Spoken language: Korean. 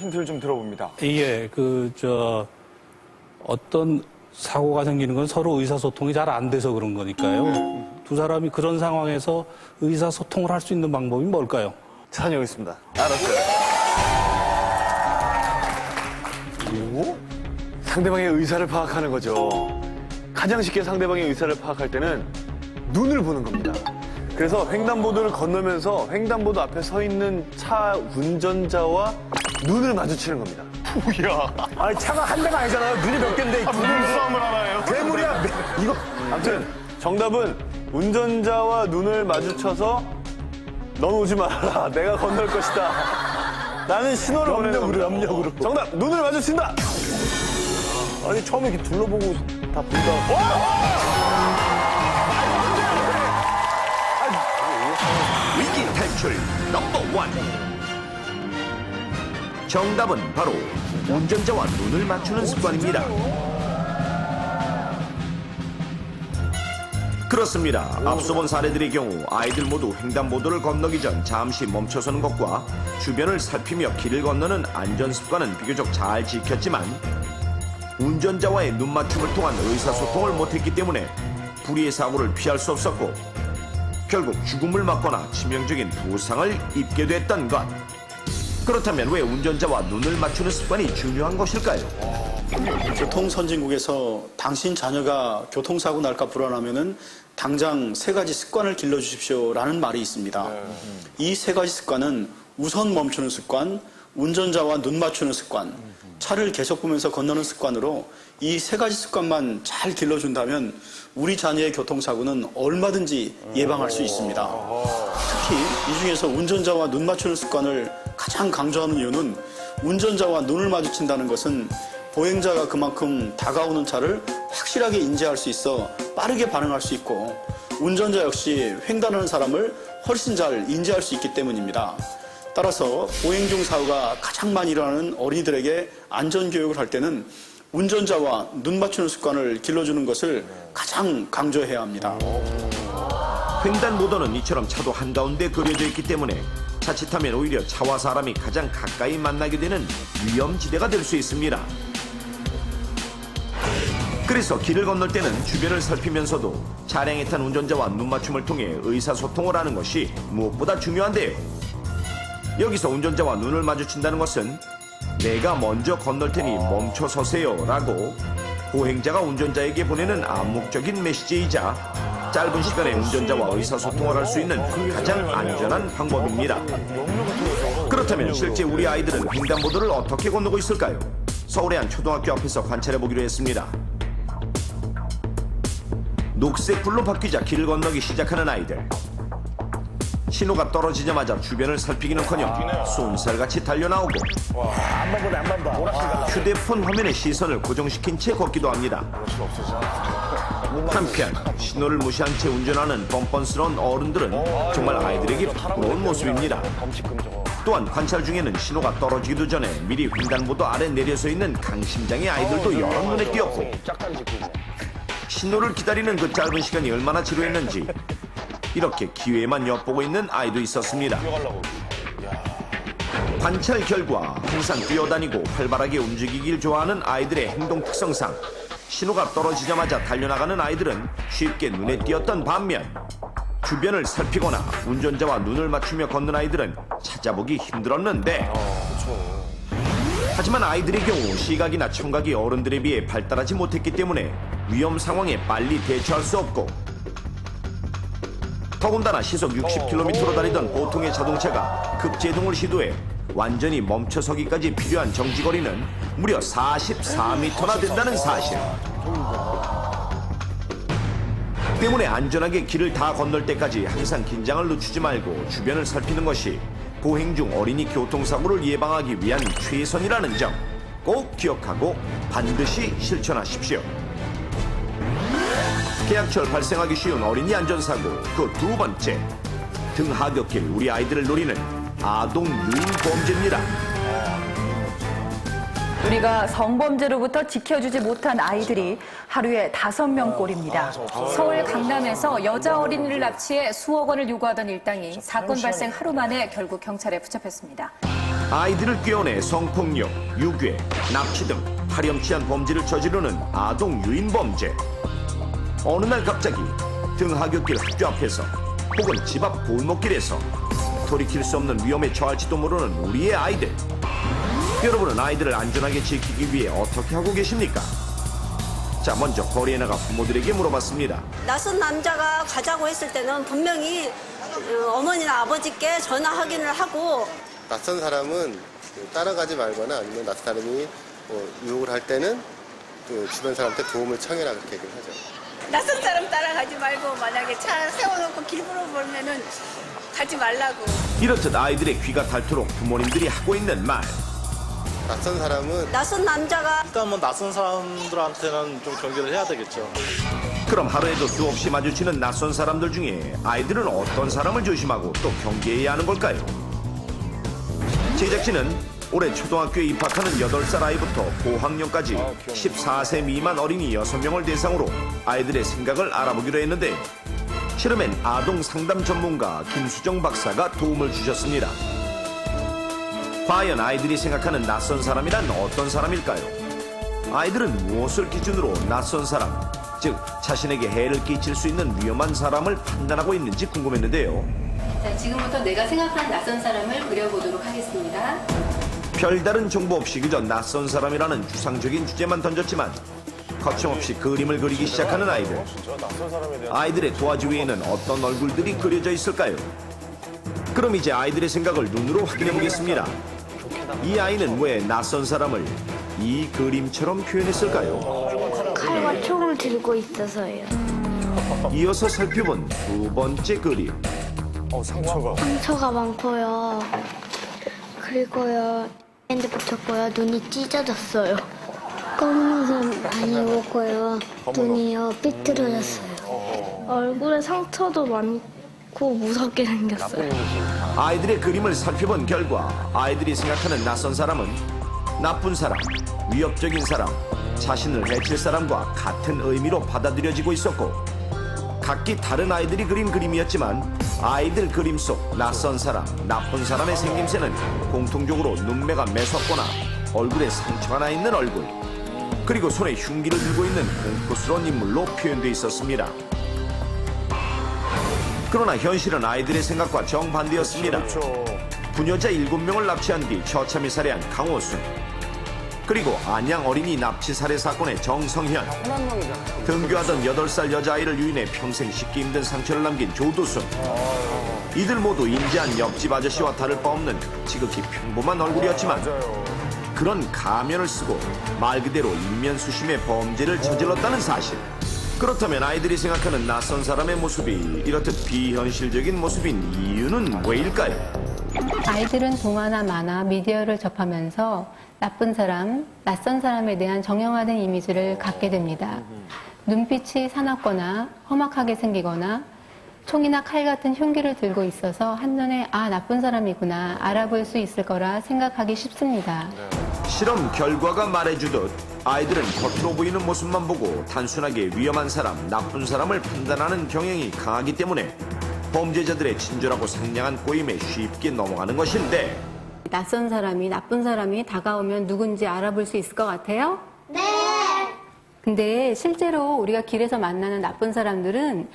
힌트를 좀 들어봅니다. 예, 어떤 사고가 생기는 건 서로 의사소통이 잘 안 돼서 그런 거니까요. 두 사람이 그런 상황에서 의사소통을 할 수 있는 방법이 뭘까요? 다녀오겠습니다. 알았어요. 오? 상대방의 의사를 파악하는 거죠. 가장 쉽게 상대방의 의사를 파악할 때는 눈을 보는 겁니다. 그래서 횡단보도를 건너면서 횡단보도 앞에 서 있는 차 운전자와 눈을 마주치는 겁니다. 뭐야? 아니, 차가 한 대가 아니잖아요. 눈이 몇 개인데. 눈싸움을 하나요? 괴물이야. 이거. 아무튼 정답은 운전자와 눈을 마주쳐서 넌 오지 말아라. 내가 건널 것이다. 나는 신호를 보내는 겁니다. 염력으로. 정답. 눈을 마주친다. 아니 처음에 이렇게 둘러보고 다 본다. 위기 탈출 넘버 원. 정답은 바로 운전자와 눈을 맞추는 습관입니다. 그렇습니다. 앞서 본 사례들의 경우 아이들 모두 횡단보도를 건너기 전 잠시 멈춰서는 것과 주변을 살피며 길을 건너는 안전 습관은 비교적 잘 지켰지만 운전자와의 눈 맞춤을 통한 의사소통을 못했기 때문에 불의의 사고를 피할 수 없었고 결국 죽음을 맞거나 치명적인 부상을 입게 됐던 것. 그렇다면 왜 운전자와 눈을 맞추는 습관이 중요한 것일까요? 교통 선진국에서 당신 자녀가 교통사고 날까 불안하면은 당장 세 가지 습관을 길러주십시오라는 말이 있습니다. 이 세 가지 습관은 우선 멈추는 습관, 운전자와 눈 맞추는 습관, 차를 계속 보면서 건너는 습관으로 이 세 가지 습관만 잘 길러준다면 우리 자녀의 교통사고는 얼마든지 예방할 수 있습니다. 특히 이 중에서 운전자와 눈 맞추는 습관을 가장 강조하는 이유는 운전자와 눈을 마주친다는 것은 보행자가 그만큼 다가오는 차를 확실하게 인지할 수 있어 빠르게 반응할 수 있고 운전자 역시 횡단하는 사람을 훨씬 잘 인지할 수 있기 때문입니다. 따라서 보행 중 사고가 가장 많이 일어나는 어린이들에게 안전교육을 할 때는 운전자와 눈 맞추는 습관을 길러주는 것을 가장 강조해야 합니다. 횡단보도는 이처럼 차도 한가운데 그려져 있기 때문에 자칫하면 오히려 차와 사람이 가장 가까이 만나게 되는 위험지대가 될 수 있습니다. 그래서 길을 건널 때는 주변을 살피면서도 차량에 탄 운전자와 눈 맞춤을 통해 의사소통을 하는 것이 무엇보다 중요한데요. 여기서 운전자와 눈을 마주친다는 것은 내가 먼저 건널 테니 멈춰 서세요 라고 보행자가 운전자에게 보내는 암묵적인 메시지이자 짧은 시간에 운전자와 의사소통을 할 수 있는 가장 안전한 방법입니다. 그렇다면 실제 우리 아이들은 횡단보도를 어떻게 건너고 있을까요? 서울의 한 초등학교 앞에서 관찰해보기로 했습니다. 녹색불로 바뀌자 길을 건너기 시작하는 아이들. 신호가 떨어지자마자 주변을 살피기는커녕 쏜살같이 달려나오고 휴대폰 화면에 시선을 고정시킨 채 걷기도 합니다. 한편 신호를 무시한 채 운전하는 뻔뻔스러운 어른들은 정말 아이들에게 부러운 모습입니다. 또한 관찰 중에는 신호가 떨어지기도 전에 미리 횡단보도 아래 내려서 있는 강심장의 아이들도 여러 눈에 띄었고 신호를 기다리는 그 짧은 시간이 얼마나 지루했는지 이렇게 기회만 엿보고 있는 아이도 있었습니다. 관찰 결과 항상 뛰어다니고 활발하게 움직이길 좋아하는 아이들의 행동 특성상 신호가 떨어지자마자 달려나가는 아이들은 쉽게 눈에 띄었던 반면 주변을 살피거나 운전자와 눈을 맞추며 걷는 아이들은 찾아보기 힘들었는데 하지만 아이들의 경우 시각이나 청각이 어른들에 비해 발달하지 못했기 때문에 위험 상황에 빨리 대처할 수 없고 더군다나 시속 60km로 달리던 보통의 자동차가 급제동을 시도해 완전히 멈춰서기까지 필요한 정지거리는 무려 44m나 된다는 사실. 때문에 안전하게 길을 다 건널 때까지 항상 긴장을 늦추지 말고 주변을 살피는 것이 보행 중 어린이 교통사고를 예방하기 위한 최선이라는 점 꼭 기억하고 반드시 실천하십시오. 계약철 발생하기 쉬운 어린이 안전사고 그 두 번째, 등하굣길 우리 아이들을 노리는 아동 유인 범죄입니다. 우리가 성범죄로부터 지켜주지 못한 아이들이 하루에 5명꼴입니다. 서울 강남에서 여자 어린이를 납치해 수억 원을 요구하던 일당이 사건 발생 하루 만에 결국 경찰에 붙잡혔습니다. 아이들을 꿰어내 성폭력, 유괴, 납치 등 파렴치한 범죄를 저지르는 아동 유인 범죄. 어느 날 갑자기 등하굣길 학교 앞에서 혹은 집 앞 골목길에서 돌이킬 수 없는 위험에 처할지도 모르는 우리의 아이들. 여러분은 아이들을 안전하게 지키기 위해 어떻게 하고 계십니까? 자, 먼저 거리에 나가 부모들에게 물어봤습니다. 낯선 남자가 가자고 했을 때는 분명히 어머니나 아버지께 전화 확인을 하고 낯선 사람은 따라가지 말거나 아니면 낯선 사람이 유혹을 할 때는 그 주변 사람한테 도움을 청해라 그렇게 얘기를 하죠. 낯선 사람 따라가지 말고 만약에 차 세워놓고 길으로 보면은 가지 말라고. 이렇듯 아이들의 귀가 닳도록 부모님들이 하고 있는 말. 낯선 사람은 낯선 남자가 일단 뭐 낯선 사람들한테는 좀 경계를 해야 되겠죠. 그럼 하루에도 수없이 마주치는 낯선 사람들 중에 아이들은 어떤 사람을 조심하고 또 경계해야 하는 걸까요? 제작진은 올해 초등학교에 입학하는 8살 아이부터 고학년까지 14세 미만 어린이 6명을 대상으로 아이들의 생각을 알아보기로 했는데 실험엔 아동 상담 전문가 김수정 박사가 도움을 주셨습니다. 과연 아이들이 생각하는 낯선 사람이란 어떤 사람일까요? 아이들은 무엇을 기준으로 낯선 사람, 즉 자신에게 해를 끼칠 수 있는 위험한 사람을 판단하고 있는지 궁금했는데요. 자, 지금부터 내가 생각하는 낯선 사람을 그려보도록 하겠습니다. 별다른 정보 없이 그저 낯선 사람이라는 주상적인 주제만 던졌지만 거침없이 그림을 그리기 시작하는 아이들. 아이들의 도화지 위에는 어떤 얼굴들이 그려져 있을까요? 그럼 이제 아이들의 생각을 눈으로 확인해 보겠습니다. 이 아이는 왜 낯선 사람을 이 그림처럼 표현했을까요? 칼과 총을 들고 있어서요. 이어서 살펴본 두 번째 그림. 상처가 많고요. 그리고요, 핸드 붙였고요. 눈이 찢어졌어요. 검은 옷은 많이 입었고요. 눈이요, 삐뚤어졌어요. 얼굴에 상처도 많고 무섭게 생겼어요. 아이들의 그림을 살펴본 결과 아이들이 생각하는 낯선 사람은 나쁜 사람, 위협적인 사람, 자신을 해칠 사람과 같은 의미로 받아들여지고 있었고 각기 다른 아이들이 그린 그림이었지만 아이들 그림 속 낯선 사람, 나쁜 사람의 생김새는 공통적으로 눈매가 매섭거나 얼굴에 상처가 나 있는 얼굴 그리고 손에 흉기를 들고 있는 공포스러운 인물로 표현돼 있었습니다. 그러나 현실은 아이들의 생각과 정반대였습니다. 부녀자 7명을 납치한 뒤 처참히 살해한 강호순 그리고 안양 어린이 납치 살해 사건의 정성현 등교하던 8살 여자아이를 유인해 평생 씻기 힘든 상처를 남긴 조두순 이들 모두 인지한 옆집 아저씨와 다를 바 없는 지극히 평범한 얼굴이었지만 그런 가면을 쓰고 말 그대로 인면수심의 범죄를 저질렀다는 사실. 그렇다면 아이들이 생각하는 낯선 사람의 모습이 이렇듯 비현실적인 모습인 이유는 왜일까요? 아이들은 동화나 만화, 미디어를 접하면서 나쁜 사람, 낯선 사람에 대한 정형화된 이미지를 갖게 됩니다. 눈빛이 사납거나 험악하게 생기거나 총이나 칼 같은 흉기를 들고 있어서 한눈에 아, 나쁜 사람이구나 알아볼 수 있을 거라 생각하기 쉽습니다. 실험 결과가 말해주듯 아이들은 겉으로 보이는 모습만 보고 단순하게 위험한 사람, 나쁜 사람을 판단하는 경향이 강하기 때문에 범죄자들의 친절하고 상냥한 꼬임에 쉽게 넘어가는 것인데 낯선 사람이, 나쁜 사람이 다가오면 누군지 알아볼 수 있을 것 같아요? 네! 근데 실제로 우리가 길에서 만나는 나쁜 사람들은 이렇게